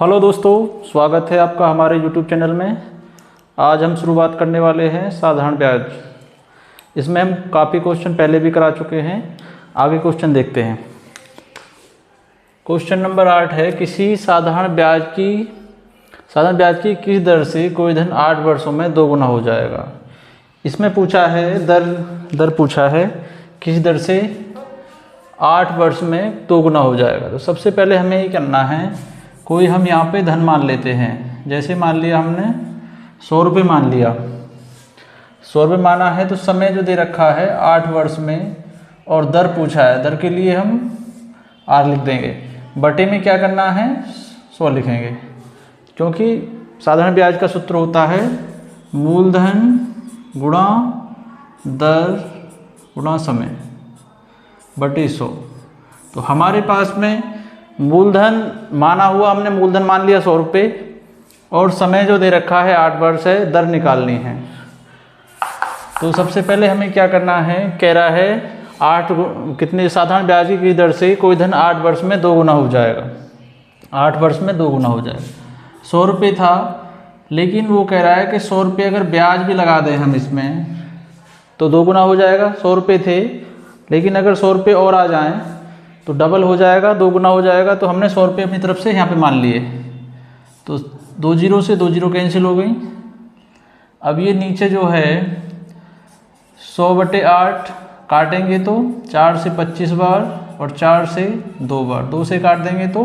Hello दोस्तों, स्वागत है आपका हमारे YouTube चैनल में। आज हम शुरुआत करने वाले हैं साधारण ब्याज। इसमें हम काफ़ी क्वेश्चन पहले भी करा चुके हैं। आगे क्वेश्चन देखते हैं। क्वेश्चन नंबर 8 है, किसी साधारण ब्याज की किस दर से कोई धन 8 वर्षों में 2 गुना हो जाएगा। इसमें पूछा है दर पूछा है किस दर से 8 वर्ष में 2 गुना हो जाएगा। तो सबसे पहले हमें ये करना है, कोई हम यहाँ पे धन मान लेते हैं। जैसे मान लिया हमने 100 रुपये मान लिया। 100 रुपये माना है तो समय जो दे रखा है 8 वर्ष में और दर पूछा है। दर के लिए हम आर लिख देंगे, बटे में क्या करना है 100 लिखेंगे, क्योंकि साधारण ब्याज का सूत्र होता है मूलधन गुणा दर गुणा समय बटे 100। तो हमारे पास में मूलधन माना हुआ, हमने मूलधन मान लिया 100 रुपये और समय जो दे रखा है 8 वर्ष है, दर निकालनी है। तो सबसे पहले हमें क्या करना है, कह रहा है 8 कितने साधारण ब्याज की दर से कोई धन 8 वर्ष में 2 गुना हो जाएगा। 8 वर्ष में 2 गुना हो जाएगा। 100 रुपये था, लेकिन वो कह रहा है कि 100 रुपये अगर ब्याज भी लगा दें हम इसमें तो 2 गुना हो जाएगा। 100 रुपये थे, लेकिन अगर 100 रुपये और आ जाएँ तो डबल हो जाएगा, 2 गुना हो जाएगा। तो हमने 100 रुपये अपनी तरफ से यहाँ पे मान लिए। तो 2 जीरो से 2 जीरो कैंसिल हो गई। अब ये नीचे जो है 100/8 काटेंगे तो 4 से 25 बार और 4 से 2 बार, 2 से काट देंगे तो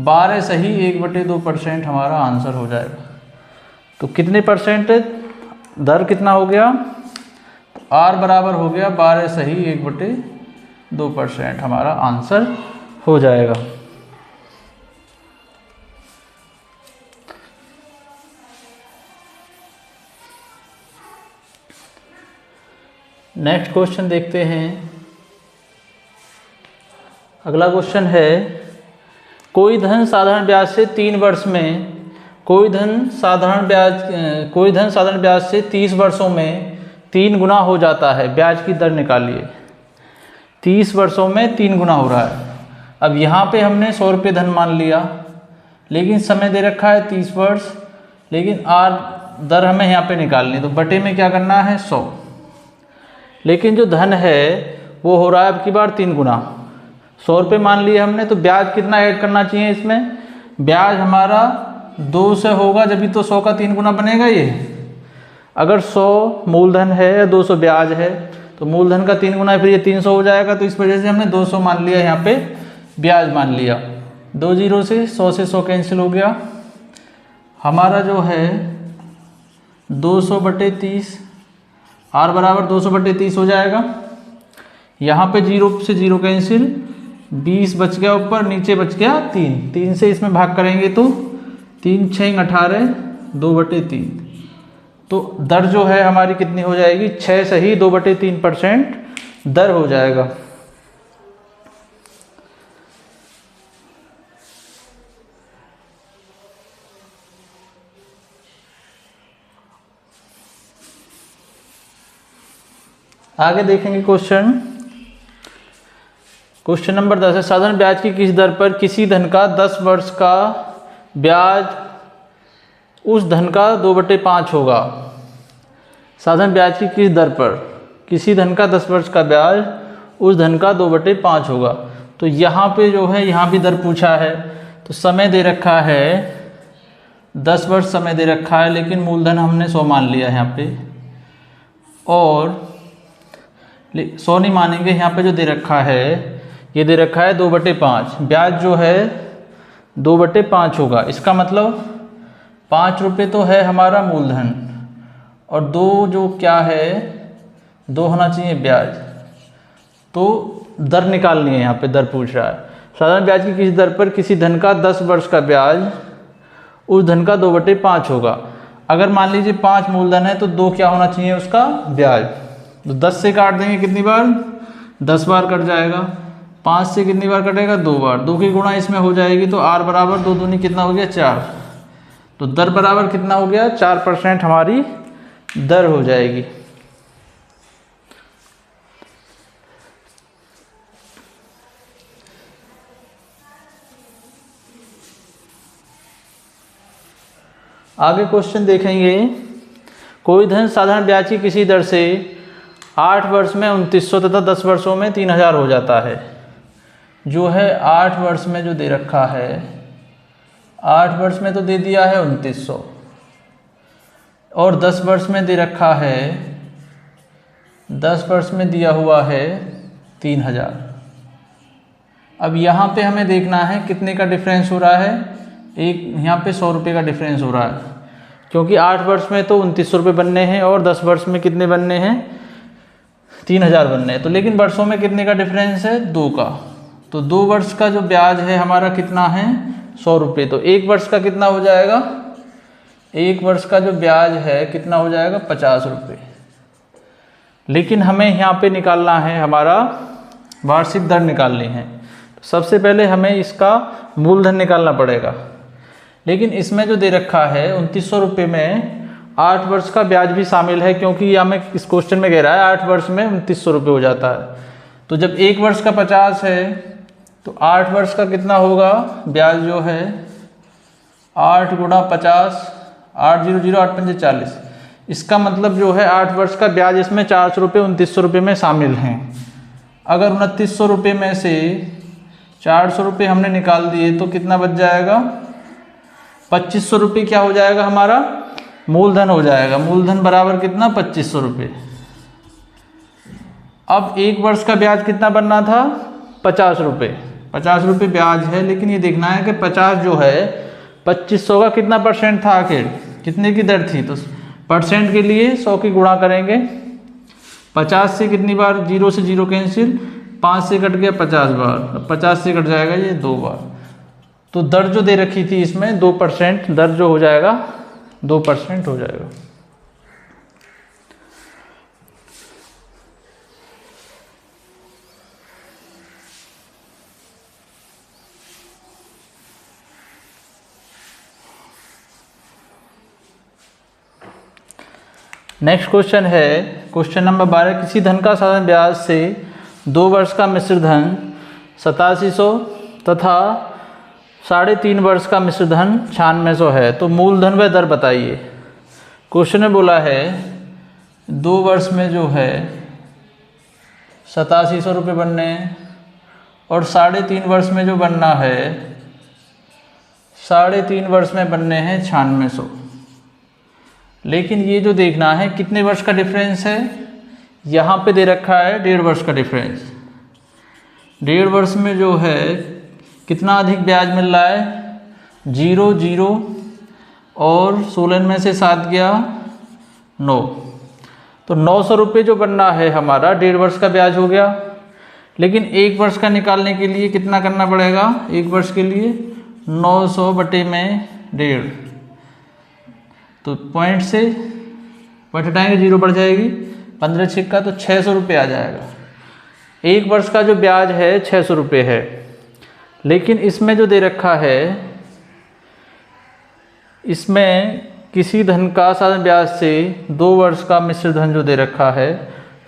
12 सही 1/2% हमारा आंसर हो जाएगा। तो कितने परसेंट दर कितना हो गया, आर बराबर हो गया 12 सही 1/2% हमारा आंसर हो जाएगा। नेक्स्ट क्वेश्चन देखते हैं। अगला क्वेश्चन है, कोई धन साधारण ब्याज से 3 वर्ष में कोई धन साधारण ब्याज से 30 वर्षों में 3 गुना हो जाता है। ब्याज की दर निकालिए। 30 वर्षों में 3 गुना हो रहा है। अब यहाँ पे हमने 100 रुपये धन मान लिया, लेकिन समय दे रखा है 30 वर्ष, लेकिन आर दर हमें यहाँ पे निकालनी। तो बटे में क्या करना है 100, लेकिन जो धन है वो हो रहा है अब की बार 3 गुना। 100 रुपये मान लिए हमने, तो ब्याज कितना ऐड करना चाहिए इसमें, ब्याज हमारा 2 से होगा, जब तो 100 का 3 गुना बनेगा। ये अगर 100 मूलधन है या 200 ब्याज है तो मूलधन का 3 गुना है, फिर ये 300 हो जाएगा। तो इस वजह से हमने 200 मान लिया, यहाँ पे ब्याज मान लिया। 2 जीरो से 100 से 100 कैंसिल हो गया। हमारा जो है 200/30, आर बराबर 200/30 हो जाएगा। यहाँ पे 0 से 0 कैंसिल, 20 बच गया ऊपर, नीचे बच गया 3 से इसमें भाग करेंगे तो 3 6 18 2/3। तो दर जो है हमारी कितनी हो जाएगी, 6 सही 2/3% दर हो जाएगा। आगे देखेंगे क्वेश्चन नंबर 10 है, साधारण ब्याज की किस दर पर किसी धन का 10 वर्ष का ब्याज उस धन का 2/5 होगा। साधारण ब्याज की किस दर पर किसी धन का 10 वर्ष का ब्याज उस धन का 2/5 होगा। तो यहाँ पे जो है, यहाँ भी दर पूछा है। तो समय दे रखा है 10 वर्ष समय दे रखा है, लेकिन मूलधन हमने 100 मान लिया यहाँ पे, और 100 नहीं मानेंगे। यहाँ पे जो दे रखा है, ये दे रखा है 2/5। ब्याज जो है 2/5 होगा। इसका मतलब 5 रुपये तो है हमारा मूलधन, और 2 जो क्या है 2 होना चाहिए ब्याज। तो दर निकालनी है, यहाँ पे दर पूछ रहा है। साधारण ब्याज की किस दर पर किसी धन का 10 वर्ष का ब्याज उस धन का 2/5 होगा। अगर मान लीजिए 5 मूलधन है तो 2 क्या होना चाहिए उसका ब्याज। तो 10 से काट देंगे कितनी बार, 10 बार कट जाएगा। 5 से कितनी बार कटेगा, 2 बार। 2 की गुणा इसमें हो जाएगी, तो आर बराबर 2 दूनी कितना हो गया 4। तो दर बराबर कितना हो गया 4% हमारी दर हो जाएगी। आगे क्वेश्चन देखेंगे। कोई धन साधारण ब्याज की किसी दर से 8 वर्ष में 2900 तथा 10 वर्षों में 3000 हो जाता है। जो है 8 वर्ष में जो दे रखा है, 8 वर्ष में तो दे दिया है 2900 और 10 वर्ष में दे रखा है, 10 वर्ष में दिया हुआ है 3000। अब यहाँ पे हमें देखना है कितने का डिफरेंस हो रहा है। एक यहाँ पे 100 रुपये का डिफरेंस हो रहा है, क्योंकि 8 वर्ष में तो 2900 रुपये बनने हैं और 10 वर्ष में कितने बनने हैं, 3000 बनने हैं। तो लेकिन वर्षों में कितने का डिफरेंस है, 2 का। तो 2 वर्ष का जो ब्याज है हमारा कितना है, 100 रुपये। तो 1 वर्ष का कितना हो जाएगा, 1 वर्ष का जो ब्याज है कितना हो जाएगा, 50 रुपये। लेकिन हमें यहाँ पे निकालना है, हमारा वार्षिक दर निकालनी है। तो सबसे पहले हमें इसका मूलधन निकालना पड़ेगा। लेकिन इसमें जो दे रखा है 2900 रुपये में 8 वर्ष का ब्याज भी शामिल है, क्योंकि यह हमें इस क्वेश्चन में कह रहा है 8 वर्ष में 2900 रुपये हो जाता है। तो जब 1 वर्ष का 50 है तो 8 वर्ष का कितना होगा ब्याज, जो है 8 गुणा 50, 8 0 0 8 5 40। इसका मतलब जो है 8 वर्ष का ब्याज इसमें 400 रुपये 2900 रुपये में शामिल हैं। अगर 2900 रुपये में से 400 रुपये हमने निकाल दिए तो कितना बच जाएगा, 2500 रुपये क्या हो जाएगा, हमारा मूलधन हो जाएगा। मूलधन बराबर कितना, 2500 रुपये। अब 1 वर्ष का ब्याज कितना बनना था, 50 रुपये। 50 रुपये ब्याज है, लेकिन ये देखना है कि 50 जो है 2500 का कितना परसेंट था, आखिर कितने की दर थी। तो परसेंट के लिए 100 की गुणा करेंगे। 50 से कितनी बार, 0 से 0 कैंसिल, 5 से कट गया 50 बार, 50 से कट जाएगा ये 2 बार। तो दर जो दे रखी थी इसमें 2%, दर जो हो जाएगा 2% हो जाएगा। नेक्स्ट क्वेश्चन है, क्वेश्चन नंबर 12। किसी धन का साधारण ब्याज से 2 वर्ष का मिश्र धन 8700 तथा 3.5 वर्ष का मिश्र धन 9600 है, तो मूलधन व दर बताइए। क्वेश्चन में बोला है 2 वर्ष में जो है 8700 रुपये बनने हैं और 3.5 वर्ष में जो बनना है 3.5 वर्ष में बनने हैं 9600। लेकिन ये जो देखना है कितने वर्ष का डिफरेंस है, यहाँ पे दे रखा है 1.5 वर्ष का डिफरेंस। 1.5 वर्ष में जो है कितना अधिक ब्याज मिल रहा है, 0 0 और 16 में से 7 गया 9। तो 900 रुपये जो बनना है हमारा 1.5 वर्ष का ब्याज हो गया। लेकिन 1 वर्ष का निकालने के लिए कितना करना पड़ेगा, 1 वर्ष के लिए 900 बटे में 1.5। तो पॉइंट से पॉइंट हटाएंगे, 0 बढ़ जाएगी, 15 छिक्का तो 600 रुपये आ जाएगा। 1 वर्ष का जो ब्याज है 600 रुपये है। लेकिन इसमें जो दे रखा है, इसमें किसी धन का साधारण ब्याज से 2 वर्ष का मिश्र धन जो दे रखा है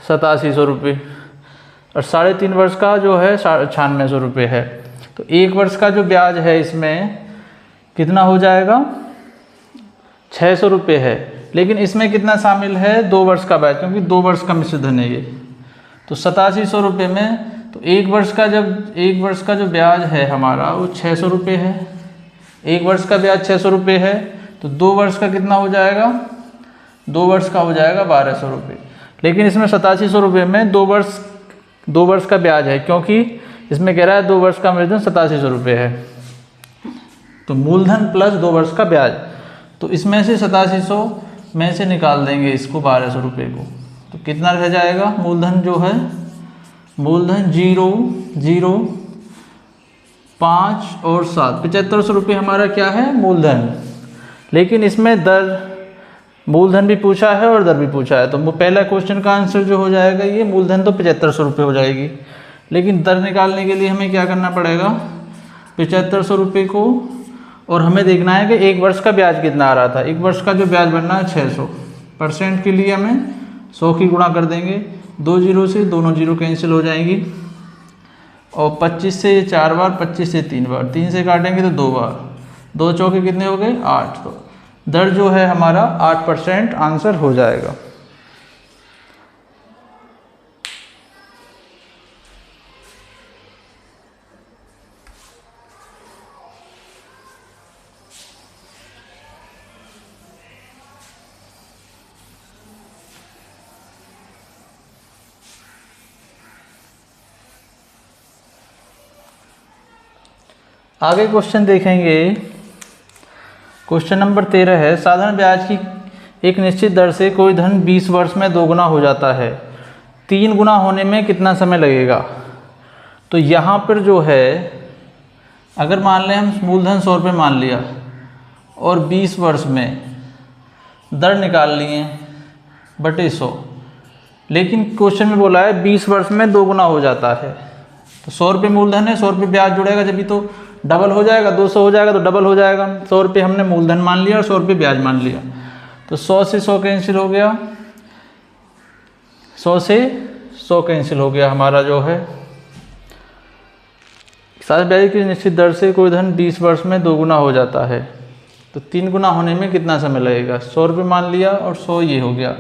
8700 रुपये और 3.5 वर्ष का जो है 9600 रुपये है। तो 1 वर्ष का जो ब्याज है इसमें कितना हो जाएगा, 600 रुपये है। लेकिन इसमें कितना शामिल है, 2 वर्ष का ब्याज, क्योंकि 2 वर्ष का मिश्र धन है ये। तो 8700 रुपये में तो 1 वर्ष का जो ब्याज है हमारा वो 600 रुपये है। 1 वर्ष का ब्याज 600 रुपये है, तो 2 वर्ष का कितना हो जाएगा, 2 वर्ष का हो जाएगा 1200 रुपये। लेकिन इसमें 8700 रुपये में 2 वर्ष का ब्याज है, क्योंकि इसमें कह रहा है 2 वर्ष का मूलधन 8700 रुपये है। तो मूलधन प्लस 2 वर्ष का ब्याज, तो इसमें से 8700 में से निकाल देंगे इसको 1200 रुपये को, तो कितना रह जाएगा मूलधन, जो है मूलधन 0 0 5 और 7, 7500 रुपये हमारा क्या है, मूलधन। लेकिन इसमें दर, मूलधन भी पूछा है और दर भी पूछा है, तो वो पहला क्वेश्चन का आंसर जो हो जाएगा ये मूलधन तो 7500 रुपये हो जाएगी। लेकिन दर निकालने के लिए हमें क्या करना पड़ेगा, 7500 रुपये को, और हमें देखना है कि 1 वर्ष का ब्याज कितना आ रहा था। 1 वर्ष का जो ब्याज बनना है 600, परसेंट के लिए हमें 100 की गुणा कर देंगे, 2 0 से दोनों 0 कैंसिल हो जाएंगी, और 25 से 4 बार, 25 से 3 बार, 3 से काटेंगे तो 2 बार, 2 चौके कितने हो गए 8। तो दर जो है हमारा 8% आंसर हो जाएगा। आगे क्वेश्चन देखेंगे। क्वेश्चन नंबर 13 है, साधारण ब्याज की एक निश्चित दर से कोई धन 20 वर्ष में 2 गुना हो जाता है, 3 गुना होने में कितना समय लगेगा। तो यहाँ पर जो है, अगर मान लें हम मूलधन 100 रुपये मान लिया और 20 वर्ष में दर निकाल लिए बटे 100, लेकिन क्वेश्चन में बोला है 20 वर्ष में 2 गुना हो जाता है। तो 100 रुपये मूलधन है, 100 रुपये ब्याज जुड़ेगा जब भी तो डबल हो जाएगा, 200 हो जाएगा तो डबल हो जाएगा। 100 रुपये हमने मूलधन मान लिया और 100 रुपये ब्याज मान लिया, तो 100 से 100 कैंसिल हो गया, 100 से 100 कैंसिल हो गया हमारा जो है। साधारण ब्याज की निश्चित दर से कोई धन 20 वर्ष में 2 गुना हो जाता है, तो 3 गुना होने में कितना समय लगेगा। 100 रुपये मान लिया और 100 ये हो गया।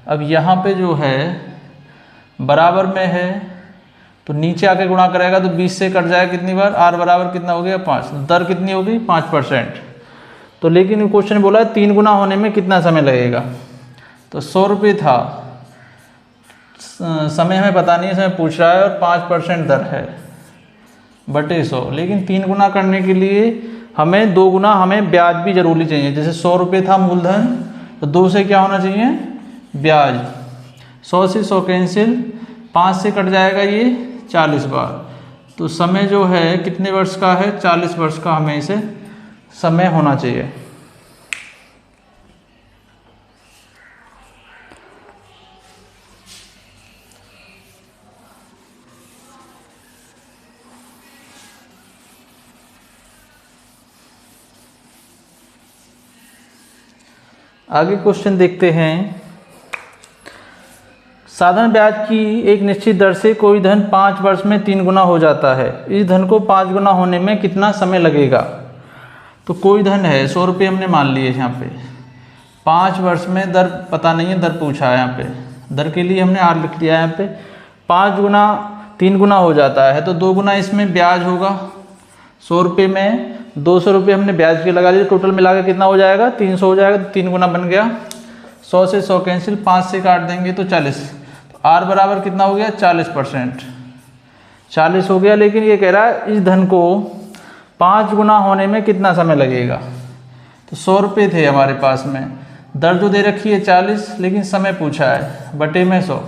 अब यहाँ पे जो है बराबर में है तो नीचे आके गुणा करेगा तो 20 से कट जाएगा कितनी बार, r बराबर कितना हो गया 5, दर कितनी होगी 5%। तो लेकिन क्वेश्चन बोला है 3 गुना होने में कितना समय लगेगा। तो 100 रुपये था, समय हमें पता नहीं है, समय पूछ रहा है और 5% दर है बटे 100, लेकिन 3 गुना करने के लिए हमें 2 गुना हमें ब्याज भी जरूरी चाहिए। जैसे 100 रुपये था मूलधन, तो 2 से क्या होना चाहिए ब्याज, 100 से 100 कैंसिल, 5 से कट जाएगा ये 40 बार। तो समय जो है कितने वर्ष का है, 40 वर्ष का हमें इसे समय होना चाहिए। आगे क्वेश्चन देखते हैं। साधारण ब्याज की एक निश्चित दर से कोई धन 5 वर्ष में 3 गुना हो जाता है, इस धन को 5 गुना होने में कितना समय लगेगा। तो कोई धन है 100 रुपये हमने मान लिए यहाँ पे, 5 वर्ष में दर पता नहीं है, दर पूछा है यहाँ पे, दर के लिए हमने r लिख दिया है यहाँ पे। 5 गुना 3 गुना हो जाता है, तो 2 गुना इसमें ब्याज होगा। 100 रुपये में 200 रुपये हमने ब्याज के लगा लिए, टोटल मिला के कितना हो जाएगा 300 हो जाएगा, तो 3 गुना बन गया। 100 से 100 कैंसिल, 5 से काट देंगे तो 40, आर बराबर कितना हो गया 40%, 40 हो गया। लेकिन ये कह रहा है इस धन को 5 गुना होने में कितना समय लगेगा। तो 100 रुपये थे हमारे पास में, दर जो दे रखी है 40, लेकिन समय पूछा है बटे में 100,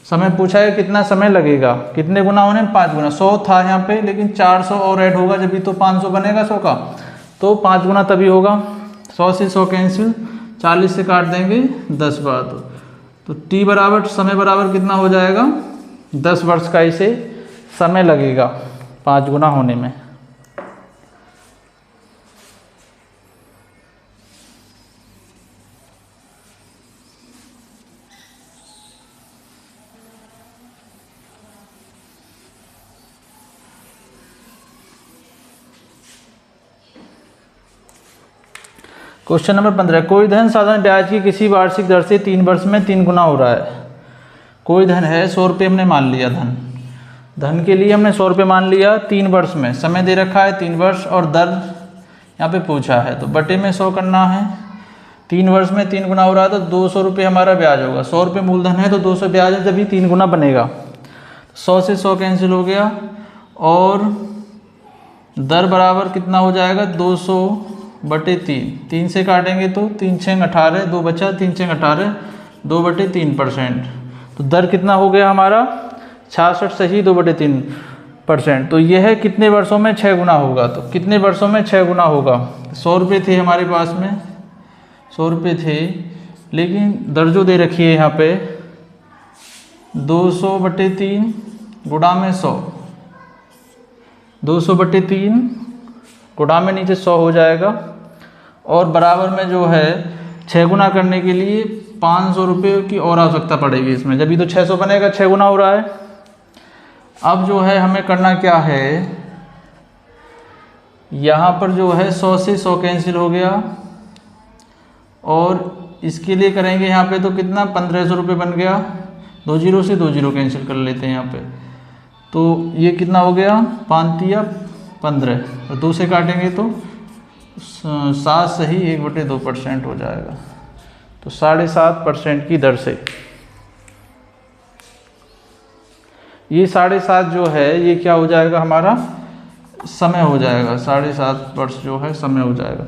समय पूछा है कितना समय लगेगा, कितने गुना होने में 5 गुना। 100 था यहाँ पे, लेकिन 400 और ऐड होगा जब भी तो 500 बनेगा 100 का, तो 5 गुना तभी होगा। 100 से 100 कैंसिल, 40 से काट देंगे 10 बार, तो t बराबर समय बराबर कितना हो जाएगा 10 वर्ष का इसे समय लगेगा 5 गुना होने में। क्वेश्चन नंबर 15, कोई धन साधारण ब्याज की किसी वार्षिक दर से 3 वर्ष में 3 गुना हो रहा है। कोई धन है 100 रुपये हमने मान लिया, धन के लिए हमने 100 रुपये मान लिया, 3 वर्ष में समय दे रखा है 3 वर्ष और दर यहाँ पे पूछा है, तो बटे में 100 करना है। 3 वर्ष में 3 गुना हो रहा है तो 200 रुपये हमारा ब्याज होगा। 100 रुपये मूलधन है तो 200 ब्याज है, जब भी 3 गुना बनेगा। 100 से 100 कैंसिल हो गया और दर बराबर कितना हो जाएगा 200 बटे 3, 3 से काटेंगे तो 3 छंग 18, 2 बचा, 3 छंग 18, 2 बटे 3%। तो दर कितना हो गया हमारा 66 सही 2 बटे 3%। तो यह है कितने वर्षों में 6 गुना होगा। तो कितने वर्षों में 6 गुना होगा। 100 रुपये थे हमारे पास में, 100 रुपये थे, लेकिन दर जो दे रखी है यहाँ पे 200 बटे 3 गुणा में 100, 200 बटे 3 गुणा में नीचे 100 हो जाएगा, और बराबर में जो है 6 गुना करने के लिए 500 रुपये की और आवश्यकता पड़ेगी इसमें, जब भी तो 600 बनेगा, 6 गुना हो रहा है। अब जो है हमें करना क्या है, यहाँ पर जो है 100 से 100 कैंसिल हो गया, और इसके लिए करेंगे यहाँ पे तो कितना 1500 रुपये बन गया, 2 जीरो से 2 जीरो कैंसिल कर लेते हैं यहाँ पे, तो ये कितना हो गया 5 या 15, और 2 से काटेंगे तो 7 सही 1/2% हो जाएगा। तो 7.5% की दर से ये 7.5 जो है ये क्या हो जाएगा हमारा समय हो जाएगा, 7.5 वर्ष जो है समय हो जाएगा।